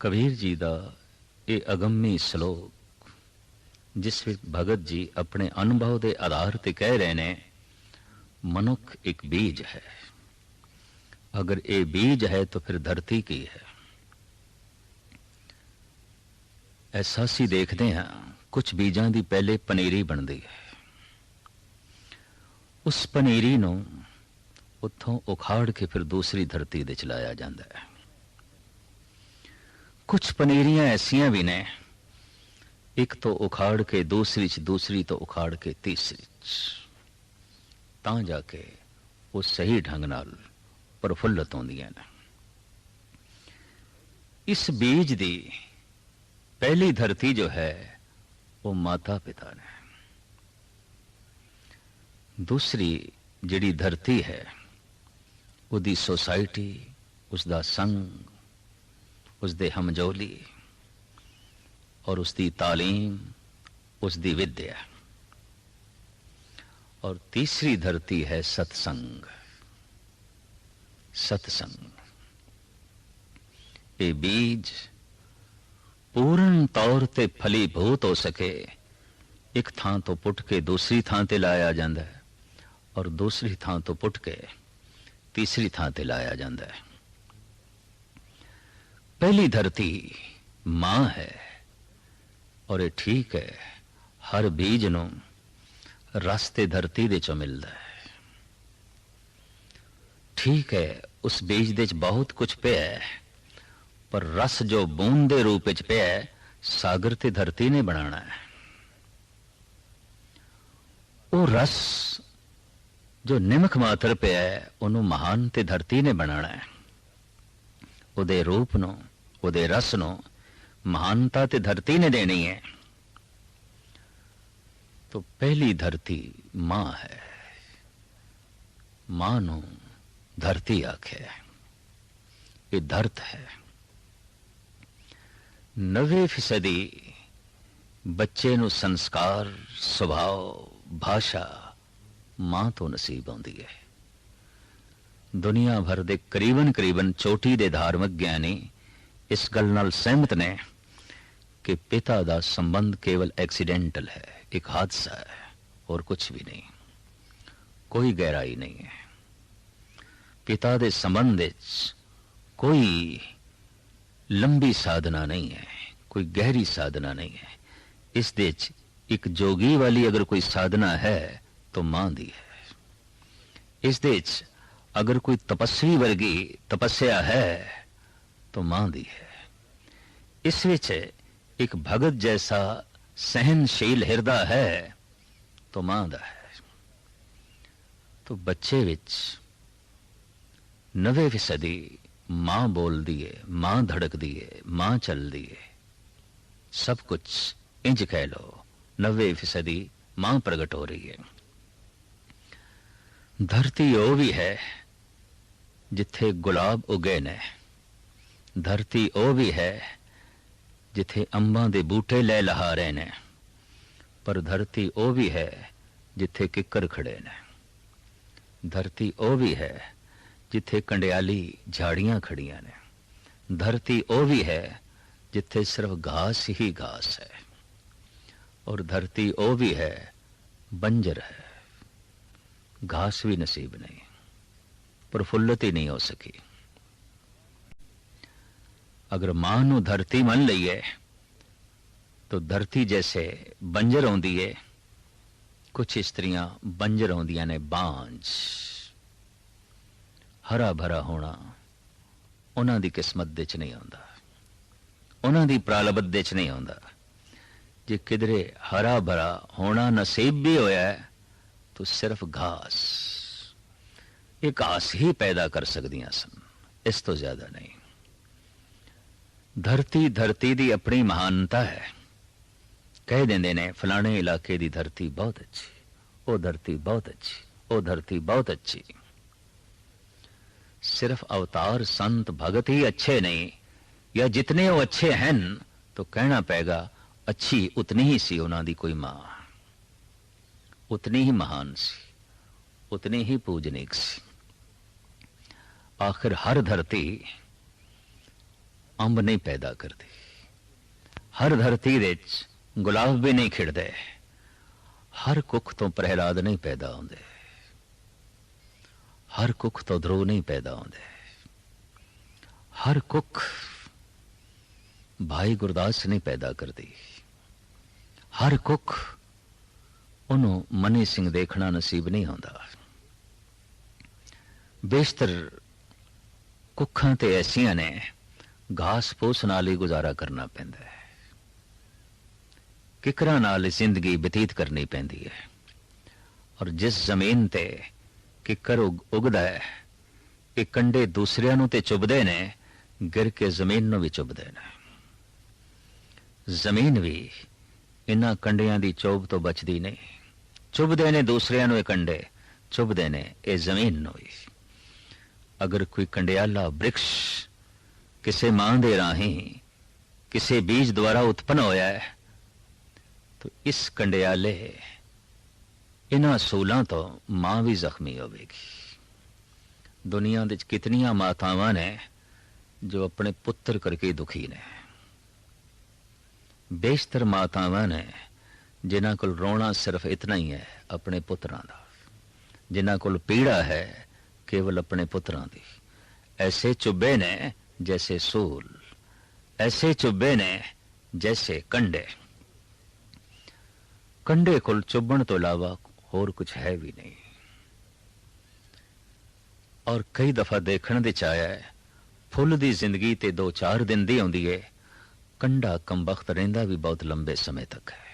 कबीर जी का ये अगम्मी श्लोक जिस विच भगत जी अपने अनुभव के आधार पर कह रहे ने, मनुख एक बीज है। अगर ये बीज है तो फिर धरती की है। ऐसा सी देखते हैं, कुछ बीजां दी पहले पनीरी बनती है, उस पनीरी नूं उत्थों उखाड़ के फिर दूसरी धरती दे चलाया जाता है। कुछ पनीरियां ऐसियां भी ने, एक तो उखाड़ के दूसरी च, दूसरी तो उखाड़ के तीसरी च, तां जाके वो सही ढंग नाल प्रफुल्लत होंदियां ने। इस बीज दी पहली धरती जो है वो माता पिता ने, दूसरी जिहड़ी धरती है उसदी सोसाइटी, उसका संग, उसदे हमजोली और उसकी तालीम, उसकी विद्या। और तीसरी धरती है सत्संग। सत्संग ये बीज पूर्ण तौर ते फलीभूत हो सके, एक थां तो पुट के दूसरी थां ते लाया जाता है और दूसरी थां तो पुट के तीसरी थां ते लाया जाता है। पहली धरती मां है और ये ठीक है, हर बीज नूं रास्ते धरती दे चों मिलता है। ठीक है, उस बीज दे च बहुत कुछ पे है, पर रस जो बूंद दे रूप च पे है, सागर ते धरती ने बनाना है। वो रस जो निमक मात्र पे है, उन्होंने महान ते धरती ने बनाना है। उदे रूप नो, उदे रस नो महानता ते धरती ने देनी है। तो पहली धरती मां है। मां नो धरती आखे, ये धरत है। 90% बच्चे नु संस्कार, स्वभाव, भाषा मां तो नसीब आउंदी है। दुनिया भर दे करीबन चोटी दे धार्मिक ज्ञानी इस गल नाल सहमत ने कि पिता दा संबंध केवल एक्सीडेंटल है, एक हादसा है और कुछ भी नहीं, कोई गहराई नहीं है। पिता दे संबंध विच कोई लंबी साधना नहीं है, कोई गहरी साधना नहीं है। इस देच एक जोगी वाली अगर कोई साधना है तो मां दी है। इस देच अगर कोई तपस्वी वर्गी तपस्या है तो मां दी है। इस विच एक भगत जैसा सहनशील हृदय है तो मां दा है। तो बच्चे विच 90% मां बोल दिए, मां धड़क दिए, मां चल दिए, सब कुछ इंज कह लो 90% मां प्रकट हो रही है। धरती ओ भी है जिथे गुलाब उगे ने, धरती ओ भी है जिथे अंबां दे बूटे लै लहा रहे ने, पर धरती ओ भी है जिथे किकर खड़े ने। धरती ओ भी है जिथे कंडियाली झाड़ियां खड़ियां ने। धरती ओ भी है जिथे सिर्फ घास ही घास है। और धरती ओ भी है बंजर है, घास भी नसीब नहीं, प्रफुल्लत ही नहीं हो सकी। अगर मां नू धरती मन लईए तो धरती जैसे बंजर आउंदी है, कुछ स्त्रियां बंजर आउंदियां ने बांझ। हरा भरा होना उन्हां दी किस्मत दे च नहीं आउंदा, उन्हां दी प्रालब्ध दे च नहीं आउंदा। जे किधरे हरा भरा होना नसीब भी होया है तो सिर्फ घास, ये घास ही पैदा कर सकदियां सन, इस तो ज्यादा नहीं। धरती दी अपनी महानता है। कह देंदे ने फलाने इलाके दी धरती बहुत अच्छी, वो धरती बहुत अच्छी, वो धरती बहुत अच्छी। सिर्फ अवतार संत भगत ही अच्छे नहीं, या जितने वो अच्छे हैं तो कहना पेगा अच्छी उतनी ही सी उन्हां दी कोई मां, उतनी ही महान सी, उतनी ही पूजनीक सी। आखिर हर धरती अंब नहीं पैदा करती, हर धरती दे गुलाब भी नहीं खिड़दे, हर कुख तो प्रहलाद नहीं पैदा होंदे, हर कुख तो ध्रुव नहीं पैदा होंदे, हर कुख भाई गुरदास नहीं पैदा करती, हर कुख उन्होंने मनी सिंह देखना नसीब नहीं होंदा। बेशतर कुखां ते ऐसियां ने घास फूस नाल ही गुजारा करना पैंदा है, किकरां नाल जिंदगी बतीत करनी पैंदी है। और जिस जमीन ते किकर उगदा है, ये कंडे दूसरियां नूं ते चुभदे ने, गिर के जमीन नूं भी चुभदे ने। जमीन भी इन्हां कंडियां दी चोभ तो बचदी नहीं, चुभदे ने दूसरियां नूं, ये कंडे चुभदे ने ये जमीन नूं भी। अगर कोई कंडियाला वृक्ष किसी मां दे राही किसी बीज द्वारा उत्पन्न होया है, तो इस कंडियाले इन्हां सूलां तो मां भी जख्मी होवेगी। दुनिया दे कितनियां मातावां ने जो अपने पुत्र करके दुखी ने, बेशतर मातावां ने जिन्हां कोल रोना सिर्फ इतना ही है अपने पुत्रां दा, जिन्हां कोल पीड़ा है केवल अपने पुत्रां दी। ऐसे चुब्बे ने जैसे सूल, ऐसे चुब्बे ने जैसे कंडे। कंडे कोल चुब्बण तो इलावा होर कुछ है भी नहीं। और कई दफा देखण दे चाया है, फुल दी जिंदगी ते 2-4 दिन दी होंदी है, कंडा कमबख्त रहिंदा भी बहुत लंबे समय तक है,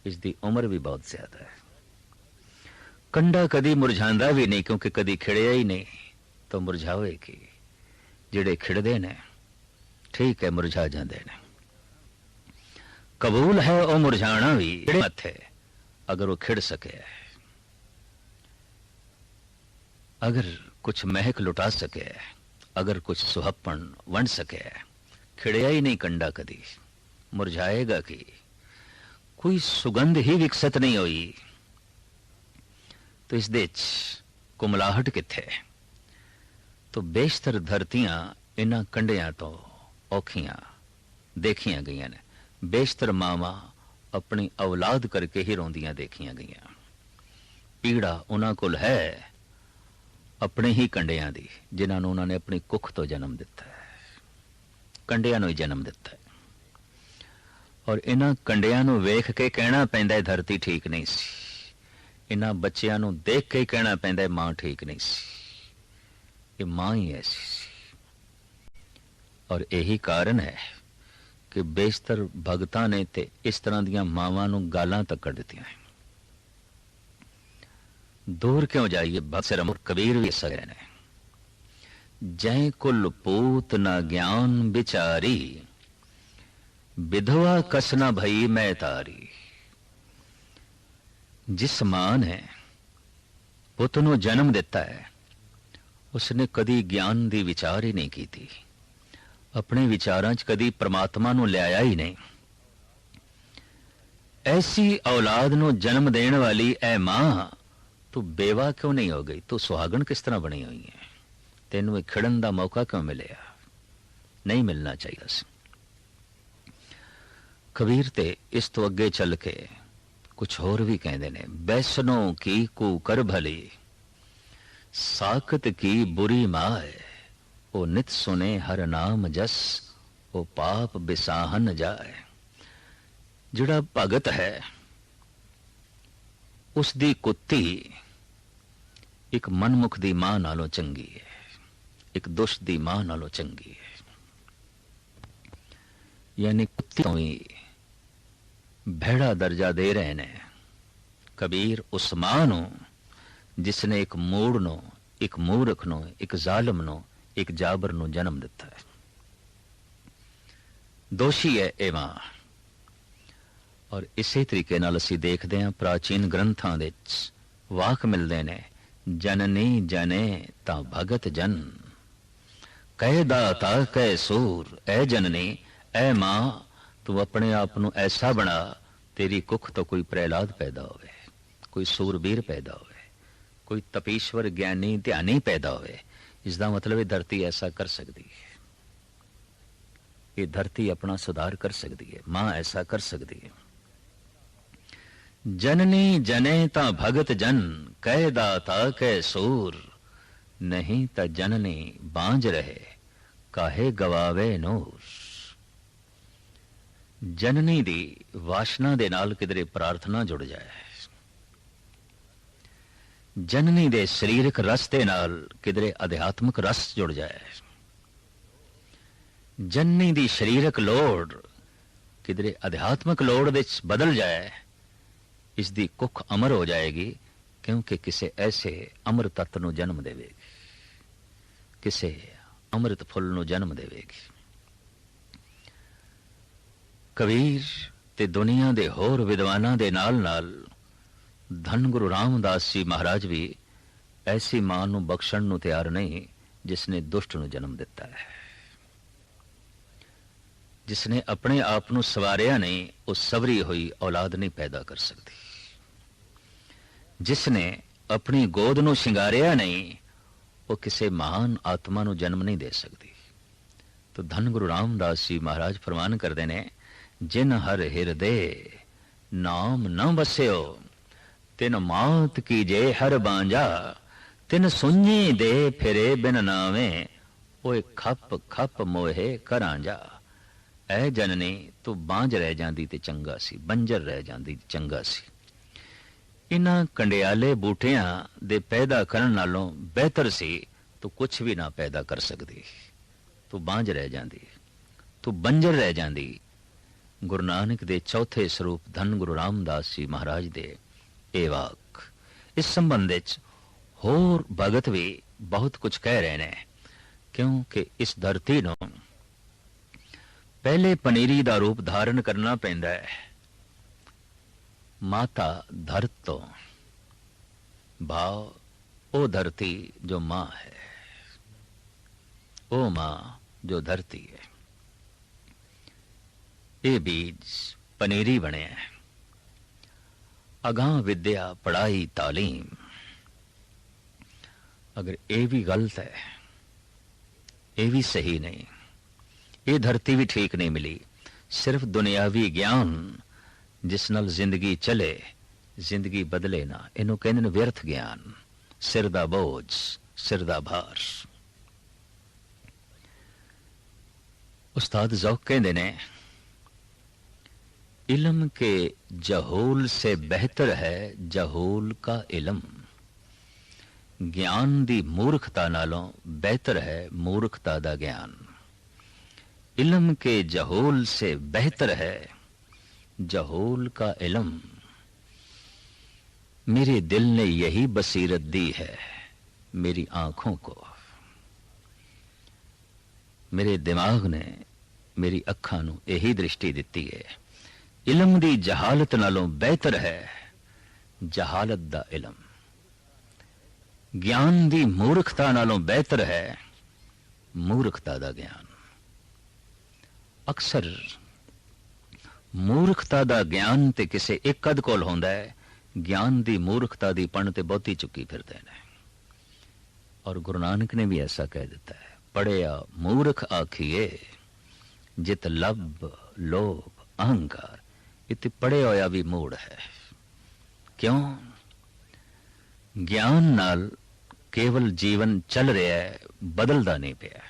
इसकी उम्र भी बहुत ज्यादा है। कंडा कदी मुरझांदा भी नहीं, क्योंकि कदी खिड़िया ही नहीं तो मुरझावे की। जिहड़े खिड़दे ने ठीक है मुरझा जांदे ने, कबूल है वो मुरझाना भी मथे अगर वो खिड़ सके, अगर कुछ महक लुटा सके, अगर कुछ सुहप्पन वंड सके। खिड़िया ही नहीं कंडा, कदी मुरझाएगा कि कोई सुगंध ही विकसित नहीं हुई तो इस दे कुमलाहट किथे। तो बेशतर धरतियां इन्हां कंडियां तो औखियां देखियां गईयां ने। बेशतर मावां अपनी औलाद करके ही रोंदियां देखियां गईयां। पीड़ा उन्हां कोल है अपने ही कंडियां दी, जिन्हां नूं उन्होंने अपनी कुख तो जन्म दिता है, कंडियां नूं ही जन्म दिता है। और इन्हां कंडियां नूं वेख के कहना पैंदा है धरती ठीक नहीं सी, इन्हां बच्चियां नूं देख के कहना पैंदा है मां ठीक नहीं सी, ये मां ही ऐसी सी। और यही कारण है कि बेशतर भगतां ने ते इस तरह दियां मावां नूं गालां तक कढ़ दित्तियां हैं। दूर क्यों जाइए, भक्सर कबीर भी सगे ने, जै कुल पूत न ज्ञान बिचारी, विधवा कसना भई मैं तारी। जिस मां ने पुत नूं जन्म दिता है, उसने कदी ज्ञान दी विचार ही नहीं की थी, अपने विचारां च कदी परमात्मा नूं लियाया ही नहीं। ऐसी औलाद नूं जन्म देने वाली ऐ मां, तू बेवा क्यों नहीं हो गई, तू सुहागण किस तरह बनी हुई है, तेनू एक खिड़न दा मौका क्यों मिलिया, नहीं मिलना चाहिए सी। कबीर ते इस तो अगे चल के कुछ होर भी कहते ने, बैसनों की कू कर भली, साकत की बुरी माए, ओ नित सुने हर नाम जस, ओ पाप बिसाहन जाए। जिहड़ा भगत है उसदी कुत्ती एक मनमुख दी मां नालों चंगी है, एक दुष्ट दी मां नालों चंगी है। यानी कुत्ती तो ही भेड़ा दर्जा दे रहे ने कबीर उस मां नूं जिसने एक मूड़ नो, एक मूर्ख नो, एक जालिम नो, एक जाबर नो जन्म दिता है। दोषी है ए मां। और इसे तरीके नाल असीं देखते हैं प्राचीन ग्रंथां दे वाक मिलते ने, जननी जने ता भगत जन, कह दाता कह सूर, ए जननी ए मां तू अपने आप नूं ऐसा बना तेरी कुख तो कोई प्रहलाद पैदा होवे, कोई सूरबीर पैदा होवे, कोई तपीश्वर ज्ञानी ध्यानी पैदा होवे। इसका मतलब है धरती ऐसा कर सकती है। ये धरती अपना सुधार कर सकती है, मां ऐसा कर सकती है। जननी जने ता भगत जन, कह दाता कै सूर, नहीं ता जननी बांझ रहे, काहे गवावे नूर। जननी दी वासना दे नाल किधरे प्रार्थना जुड़ जाए, जननी दे शरीरक रस दे नाल किधरे अध्यात्मक रस जुड़ जाए, जननी दी शरीरक लोड़ किधरे अध्यात्मक लोड़ विच बदल जाए, इसकी कुख अमर हो जाएगी, क्योंकि किसे ऐसे अमर तत्व नूं जन्म देवेगी, किसे अमृत फुल नूं जन्म देवेगी। कबीर ते दुनिया दे होर विद्वानां दे नाल नाल धन गुरु रामदास जी महाराज भी ऐसी मां नूं बख्शण नूं तैयार नहीं जिसने दुष्ट नूं जन्म दिता है, जिसने अपने आप नूं सवारिया नहीं, वो सवरी हुई औलाद नहीं पैदा कर सकती, जिसने अपनी गोद नूं शिंगारिया नहीं, वो किसी महान आत्मा नूं जन्म नहीं दे सकती। तो धन गुरु रामदास जी महाराज फरमान करते ने, जिन हर हिरदे नाम न बस्यो, तिन मात की जे हर बांजा, तिन सुंजी दे फिरे बिन नावे, ओए खप खप मोहे करांजा। ऐ जननी तू बांझ रह जांदी ते चंगा सी, बंजर रह जांदी ते चंगा सी। इन्हां कंडियाले बूटियां दे पैदा करन नालों बेहतर सी तू कुछ भी ना पैदा कर सकदी, तू बांझ रह जांदी, तू बंजर रह जांदी। गुरु नानक दे चौथे स्वरूप धन गुरु रामदास जी महाराज दे ए वाक। इस संबंध विच होर भगत भी बहुत कुछ कह रहे ने, क्योंकि इस धरती नूं पहले पनीरी दा रूप धारण करना पैंदा है। माता धरत तो भाव ओ धरती जो मां है, ओ मां जो धरती है। ये बीज पनीरी बने हैं। अगां विद्या पढ़ाई तालीम, अगर ये भी गलत है, ये भी सही नहीं, ये धरती भी ठीक नहीं मिली। सिर्फ दुनियावी ज्ञान जिस नाल जिंदगी चले, जिंदगी बदले ना, इनू कहंदे ने व्यर्थ ज्ञान, सिर दा बोझ, सिर दा भार। उस्ताद ज़ौक़ कहंदे ने, इल्म के जहूल से बेहतर है जहूल का इल्म, ज्ञान दी मूर्खता नालों बेहतर है मूर्खता दा ज्ञान। इल्म के जहूल से बेहतर है जहूल का इल्म। मेरे दिल ने यही बसीरत दी है मेरी आंखों को, मेरे दिमाग ने मेरी अखां नूं यही दृष्टि दिती है। इल्म दी जहालत नालों बेहतर है जहालत दा इल्म। ज्ञान दी मूर्खता नालों बेहतर है मूर्खता दा ज्ञान। अक्सर मूर्खता दा ज्ञान ते किसे एक कद कोल होंदा है, ज्ञान दी मूर्खता दी पण ते बहुती चुकी फिरदे ने। और गुरु नानक ने भी ऐसा कह दिता है, पढ़िया मूर्ख आखिए जित लब लोभ अहंकार। इति पढ़े होया भी मूड है। क्यों? ज्ञान नाल केवल जीवन चल रहा है, बदलदा नहीं पिया।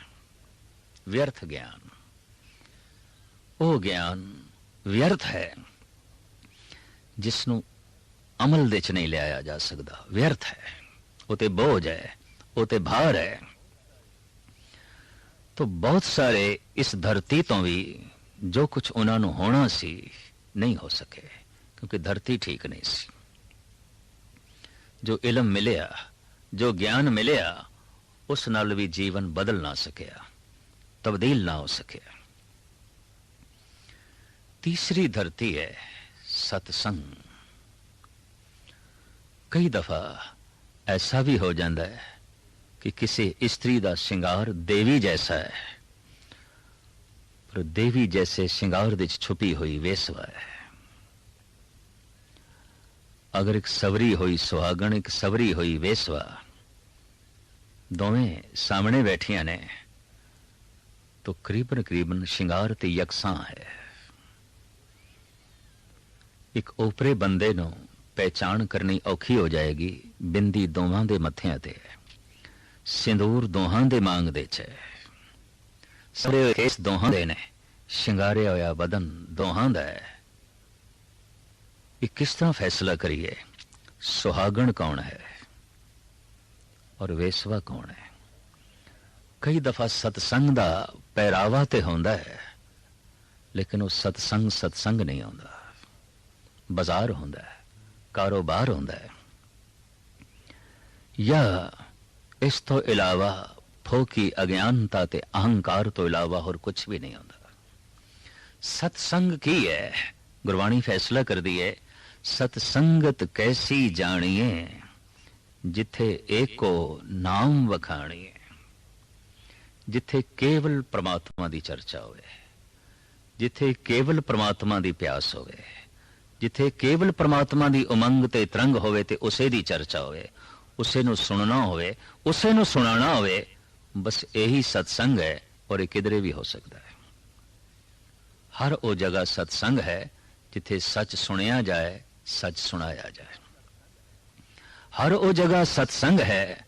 व्यर्थ ज्ञान, वो ज्ञान व्यर्थ है जिसनों अमल दे च नहीं लिया जा सकता। व्यर्थ है, वो ते बोझ है, वो ते भार है। तो बहुत सारे इस धरती तो भी जो कुछ उन्होंने होना सी नहीं हो सके, क्योंकि धरती ठीक नहीं सी। जो इल्म मिलिया, जो ज्ञान मिलिया, उस नाल भी जीवन बदल ना सकिया, तब्दील ना हो सकिया। तीसरी धरती है सत्संग। कई दफा ऐसा भी हो जाता है कि किसी स्त्री का श्रृंगार देवी जैसा है, पर देवी जैसे श्रृंगार विच छुपी हुई वेसवा है। अगर एक सवरी हुई सुहागण, एक सवरी हुई वेसवा, दोवें सामने बैठिया ने, तो करीबन करीबन शिंगार ते यकसां है। एक ओपरे बंदे नूं पहचान करनी औखी हो जाएगी। बिंदी दोवां दे मत्थियां ते है, सिंदूर दोहां दे मांग दे च है, सड़े होए केस दोहां दे ने, शिंगारिया होया बदन दोहां दा है। ये किस तरह फैसला करिए सुहागण कौन है और वेसवा कौन है? कई दफा सतसंग दा पहरावा ते होंदा है, लेकिन वो सतसंग सतसंग नहीं होंदा, बाजार होंदा है, कारोबार होंदा है, या इस तो इलावा फोकी अज्ञानता ते अहंकार तो इलावा और कुछ भी नहीं होंदा। सत्संग की है? गुरबाणी फैसला कर दी है, सतसंगत कैसी जानिए जिथे एको नाम वखाणिए। जिथे केवल परमात्मा की चर्चा होवे, जिथे केवल परमात्मा की प्यास होवे, जिथे केवल परमात्मा की उमंग ते तरंग होवे ते उसे दी चर्चा होवे, उसे नू सुनना होवे, उसे नू सुनाना होवे, बस यही सत्संग है। और ये किधरे भी हो सकता है। हर वो जगह सत्संग है जिथे सच सुनिया जाए, सच सुनाया जाए। हर वो जगह सत्संग है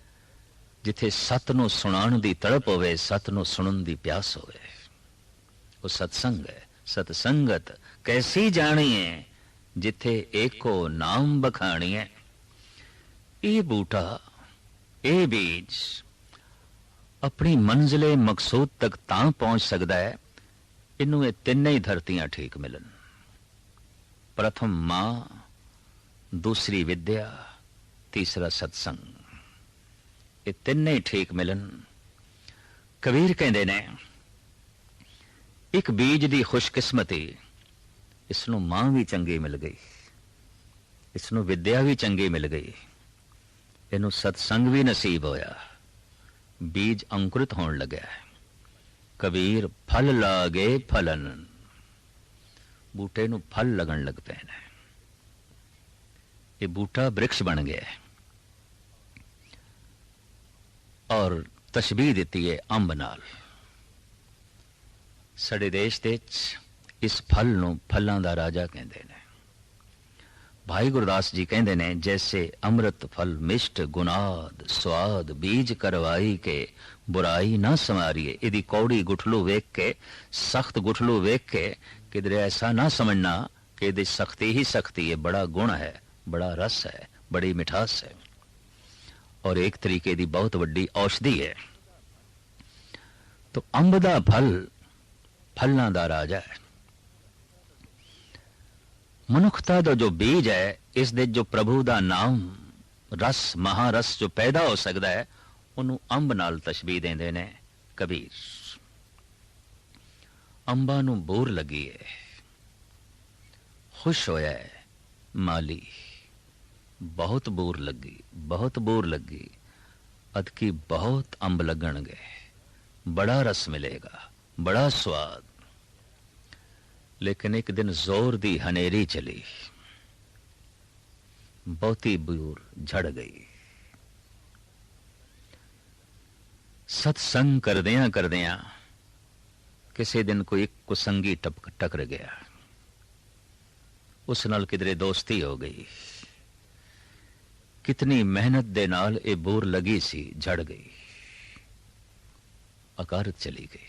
जिथे सत नू सुनाण दी तड़प होवे, सत नू सुनन दी प्यास होवे, वो सत्संग है। सतसंगत कैसी जानिए जिथे एको नाम बखाणिए। ये बूटा, ये बीज अपनी मंजिले मकसूद तक तां पहुंच सकता है, इनू ये तिन्ने ही धरतियां ठीक मिलन। प्रथम मां, दूसरी विद्या, तीसरा सत्संग, ये तिन्ने ही ठीक मिलन। कबीर कहते ने, एक बीज दी खुशकिस्मती, इसनू मां भी चंगी मिल गई, इसनू विद्या भी चंगी मिल गई, इनू सत्संग भी नसीब होया, बीज अंकुरित होने लगा है। कबीर फल लागे फलन, बूटे नू फल लगन लग पे ने, ये बूटा वृक्ष बन गया है। और तशबीह दी है अंब नाल। साडे देश दे इस फल नू फलों दा राजा कहते हैं। भाई गुरदास जी कहते हैं, जैसे अमृत फल मिष्ट गुनाद स्वाद बीज करवाई के बुराई ना समारिए। यदि कौड़ी गुठलू वेख के, सख्त गुठलू वेख के किधरे ऐसा ना समझना कि यदि सख्ती ही सख्ती है, बड़ा गुण है, बड़ा रस है, बड़ी मिठास है, और एक तरीके की बहुत बड़ी औषधि है। तो अंब दा फल फलों दा राजा है। मनुखता दा जो बीज है, इस दे जो प्रभु दा नाम रस महारस जो पैदा हो सकता है, उन्होंने अंब नाल तशबीह देंदे ने कबीर। अंबा नू बोर लगी है, खुश होया है माली, बहुत बोर लगी, बहुत बोर लगी, अदकी बहुत अंब लगणगे, बड़ा रस मिलेगा, बड़ा स्वाद। लेकिन एक दिन जोर दी हनेरी चली, बहुती बोर झड़ गई। सत्संग करदियां करदियां किसी दिन कोई कुसंगी टकर गया, उस नाल किधरे दोस्ती हो गई। कितनी मेहनत दे नाल ये बोर लगी सी, झड़ गई, अकारत चली गई,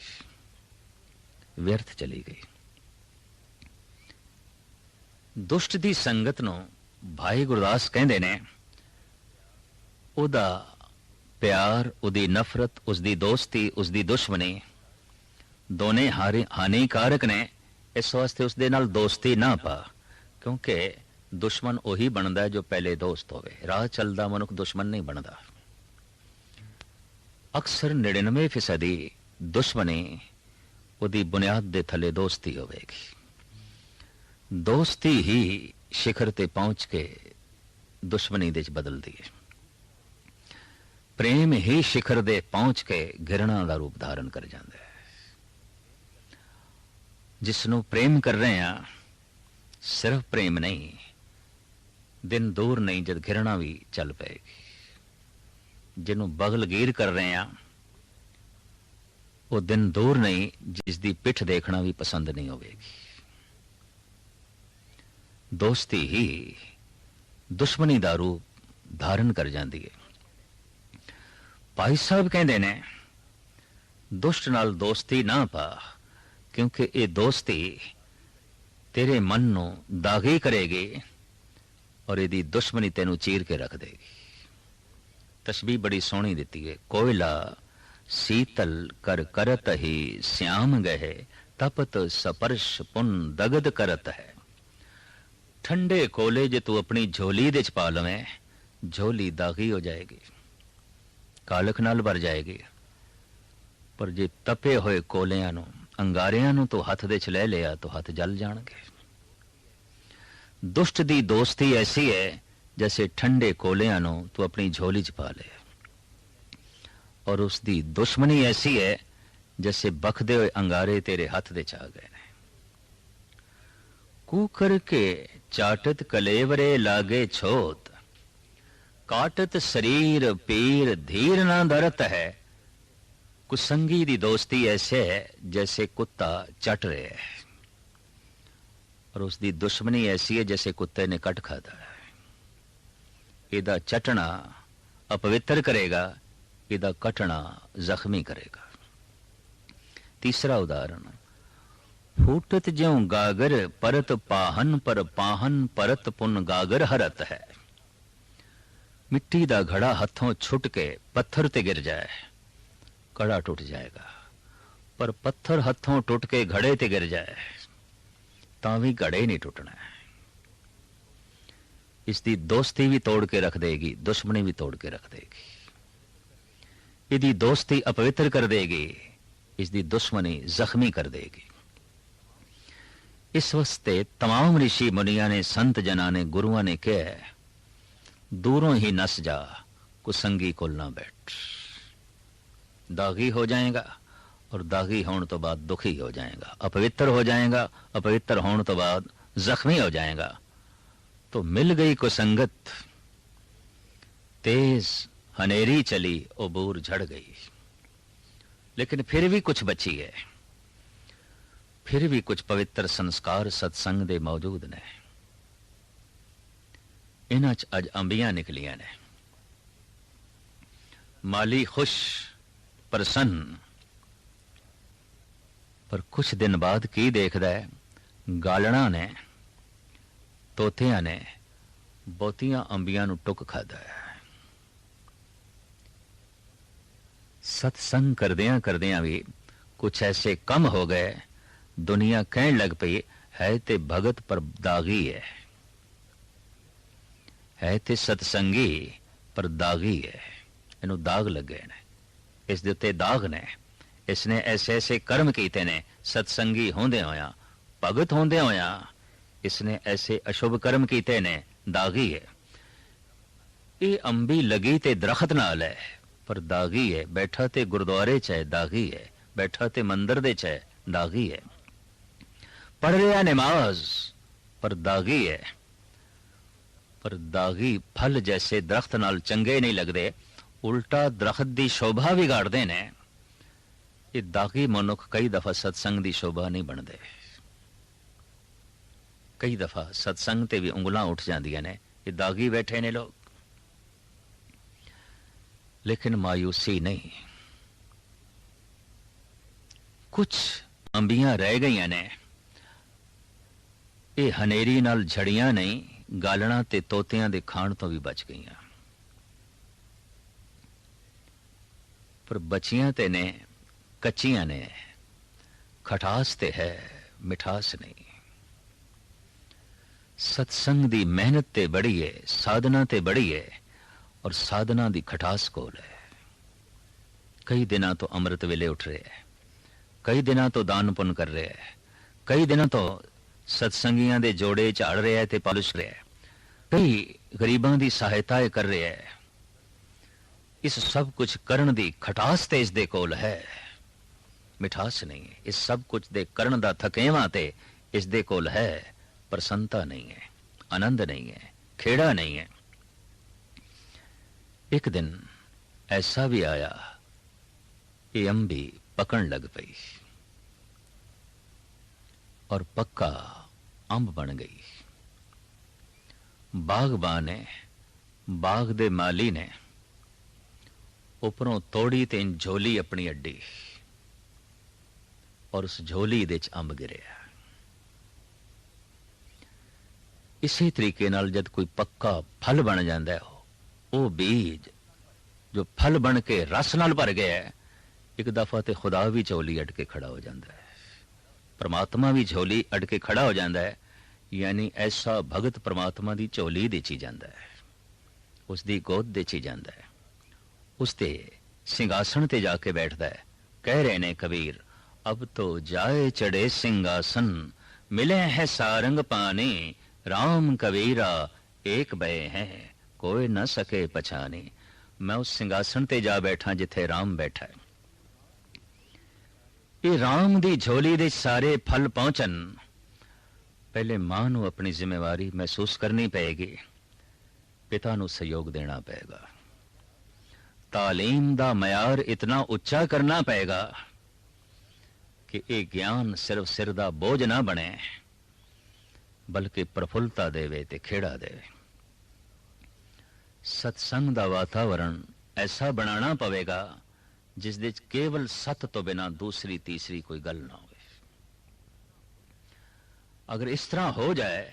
व्यर्थ चली गई। दुष्ट दी संगत नू भाई गुरदास कहंदे ने, उदा प्यार, उदी नफरत, उसदी दोस्ती, उसदी दुश्मनी दोने हानिकारक ने। इस वास्ते उसदे नाल दोस्ती ना पा, क्योंकि दुश्मन उही बनता है जो पहले दोस्त होवे। राह चलदा मनुख दुश्मन नहीं बनता। अक्सर 99% दुश्मनी उदी बुनियाद दे थले दोस्ती होवेगी। दोस्ती ही शिखर ते पहुंच के दुश्मनी दे बदलती है। प्रेम ही शिखर दे पहुंच के घृणा का रूप धारण कर जाता है। जिसनों प्रेम कर रहे हैं, सिर्फ प्रेम नहीं, दिन दूर नहीं जब घृणा भी चल पाएगी। जिन्हों बगलगीर कर रहे हैं, वो दिन दूर नहीं जिस दी पिठ देखना भी पसंद नहीं होगी। दोस्ती ही दुश्मनी दा रूप धारण कर जाती है। भाई साहब कहते ने दुष्ट नाल दोस्ती ना पा, क्योंकि ये दोस्ती तेरे मन नू दागी करेगी और यदी दुश्मनी तेनू चीर के रख देगी। तशबीह बड़ी सोहनी दिती है। कोयला शीतल कर करत ही श्याम गहे, तपत स्पर्श पुन दगद करत है। ठंडे कोले जे तू अपनी झोली दे च पा लवें, झोली दागी हो जाएगी, कालख नाल भर जाएगी। पर जे तपे होए कोलियां नू, अंगारियां नू तो हथ दे च ले लिया तो हथ जल जाणगे। दुष्ट दी दोस्ती ऐसी है जैसे ठंडे कोलियां नू तू अपनी झोली च पा ले, और उसकी दुश्मनी ऐसी है जैसे बखदे हुए अंगारे तेरे हाथ दे च आ गए। कूकर के चाटत कलेवरे लागे छोत, काटत शरीर पीर धीर ना धरत है। कुसंगी दी दोस्ती ऐसे है जैसे कुत्ता चट रहे है, और उसकी दुश्मनी ऐसी है जैसे कुत्ते ने कट खादा है। इदा चटना अपवित्र करेगा, इदा कटना जख्मी करेगा। तीसरा उदाहरण, फूटत ज्यों गागर परत पाहन, पर पाहन परत पुन गागर हरत है। मिट्टी दा घड़ा हथों छुट के पत्थर ते गिर जाए, कड़ा टूट जाएगा, पर पत्थर हथों टूट के घड़े ते गिर जाए तां भी घड़े नहीं टूटना है। इसकी दोस्ती भी तोड़ के रख देगी, दुश्मनी भी तोड़ के रख देगी। यदि दोस्ती अपवित्र कर देगी, इसकी दुश्मनी जख्मी कर देगी। इस वास्ते तमाम ऋषि मुनिया ने, संत जना ने, गुरुआ ने कहा, दूरों ही नस जा, कुसंगी कोल ना बैठ। दागी हो जाएगा, और दागी होने तो बाद दुखी हो जाएगा। अपवित्र हो जाएगा, अपवित्र होने तो बाद जख्मी हो जाएगा। तो मिल गई कुसंगत, तेज हनेरी चली, उबूर झड़ गई। लेकिन फिर भी कुछ बची है, फिर भी कुछ पवित्र संस्कार सत्संग दे मौजूद ने। इन्हां च अज अंबियां निकलियां ने। माली खुश प्रसन्न, पर कुछ दिन बाद की देखदा है, गालना ने, तोतियां ने बहुतियां अंबियां नू टुक खादा है। सत्संग करदियां करदियां भी कुछ ऐसे कम हो गए, दुनिया कहने लग पई है ते भगत पर दागी है ते सतसंगी पर दागी है। इनू दाग लगे ने, इस दे उत्ते दाग ने। इसने ऐसे ऐसे कर्म कीते ने, सत्संगी होंदे होया, भगत होंदे होया इसने ऐसे अशुभ कर्म कीते ने, दागी है। ये अंबी लगी ते दरख्त नाल है, पर दागी है। बैठा ते गुरुद्वारे च है, दागी है। बैठा ते मंदिर दे च है, दागी है। पढ़ रहा नमाज, पर दागी है। पर दागी फल जैसे दरख्त नाल चंगे नहीं लगते, उल्टा दरख्त दी शोभा बिगाड़ते ने। ये दागी मनुख कई दफा सत्संग दी शोभा नहीं बनते। कई दफा सत्संग ते भी उंगलां उठ जांदियां ने, ये दागी बैठे ने लोग। लेकिन मायूसी नहीं, कुछ अंबियां रह गईयां ने। ये हनेरी नाल झड़ियां नहीं, गालना ते तोतियां दे खाण तो भी बच गईयां। पर बचियां ते ने, कच्चियां ने। खटास ते है, मिठास नहीं। सत्संग दी मेहनत ते बड़ी है, साधना ते बड़ी है, और साधना दी खटास कोल है। कई दिना तो अमृत वेले उठ रहे हैं, कई दिना तो दान पुण्य कर रहे हैं, कई दिना तो सत्संगियां दे जोड़े झाड़ रहे हैं ते पालिश रहे हैं, कई गरीबां दी सहायता कर रहे हैं। इस सब कुछ करन दी खटास ते इस दे कोल है, मिठास नहीं है। इस सब कुछ दे करन दा थकेवा ते इस दे कोल है, प्रसन्नता नहीं है, आनंद नहीं है, खेड़ा नहीं है। एक दिन ऐसा भी आया, ये अंबी पकन लग पई और पक्का अंब बन गई। बागबान ने, बाग दे माली ने उपरों तोड़ी ते झोली अपनी अड्डी और उस झोली दे च अंब गिरिया। इसी तरीके नाल जद कोई पक्का फल बन जाता है, वो बीज जो फल बन के रस नाल भर गया है, एक दफा ते खुदा भी झोली अड के खड़ा हो जाता है, परमात्मा भी झोली अड के खड़ा हो जाता है। यानी ऐसा भगत परमात्मा की झोली देची जाता है, उसकी गोद देची जाता है, उसते सिंहासन ते जाके बैठता है। कह रहे ने कबीर, अब तो जाए चढ़े सिंहासन, मिले हैं सारंग पाने, राम कबीरा एक बय है, कोई न सके पछाने। मैं उस सिंहासन ते जा बैठा जिथे राम बैठा है। ये राम दी झोली दे सारे फल पहुंचन, पहले मां नू अपनी जिम्मेवारी महसूस करनी पेगी, पिता नू सहयोग देना पेगा, तालीम दा मयार इतना उच्चा करना पेगा कि ये ज्ञान सिर्फ सिर दा बोझ ना बने, बल्कि प्रफुल्लता देवे ते खेड़ा देवे। सत्संग दा वातावरण ऐसा बनाना पवेगा जिस दे केवल सत तो बिना दूसरी तीसरी कोई गल ना हो। अगर इस तरह हो जाए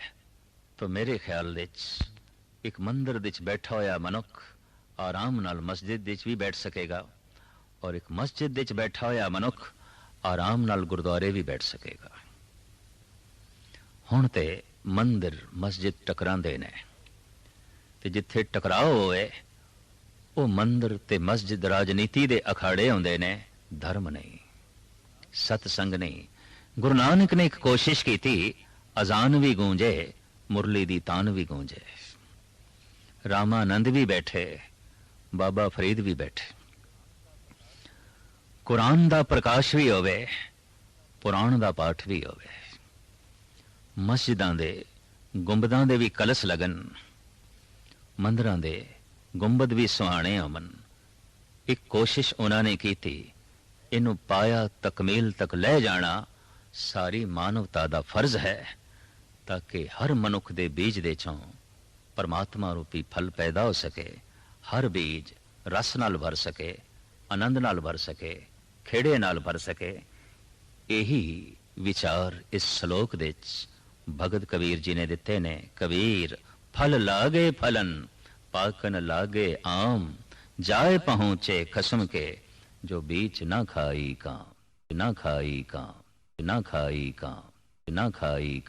तो मेरे ख्याल एक मंदिर विच बैठा होया मनुख आराम नाल मस्जिद विच भी बैठ सकेगा, और एक मस्जिद विच बैठा होया मनुख आराम नाल गुरुद्वारे भी बैठ सकेगा। हुण ते मंदिर मस्जिद टकरांदे ने, ते जिथे टकराव होए वो मंदिर ते मस्जिद राजनीति दे अखाड़े होंदे ने, धर्म नहीं, सतसंग नहीं। गुरु नानक ने एक कोशिश की थी, अजान भी गूंजे, मुरली दी तान भी गूंजे। रामानंद भी बैठे, बाबा फरीद भी बैठे। कुरान दा प्रकाश भी होवे, पुराण दा पाठ भी होवे। मस्जिदां दे गुंबदां दे भी कलश लगन, मंदिरां दे गुंबद भी सुहाने होवन। एक कोशिश उन्होंने की थी, इनू पाया तकमील तक ले जाना सारी मानवता दा फर्ज है, ताकि हर मनुख दे बीज दे चों परमात्मा रूपी फल पैदा हो सके, हर बीज रस नाल भर सके, आनंद नाल भर सके, खेड़े नाल भर सके। यही विचार इस श्लोक दे भगत कबीर जी ने दिते ने। कबीर फल लागे फलन, पाकन लागे आम, जाए पहुंचे खसम के, जो बीच ना खाई काम, ना खाई काम, ना खाई काम, ना खाई काम।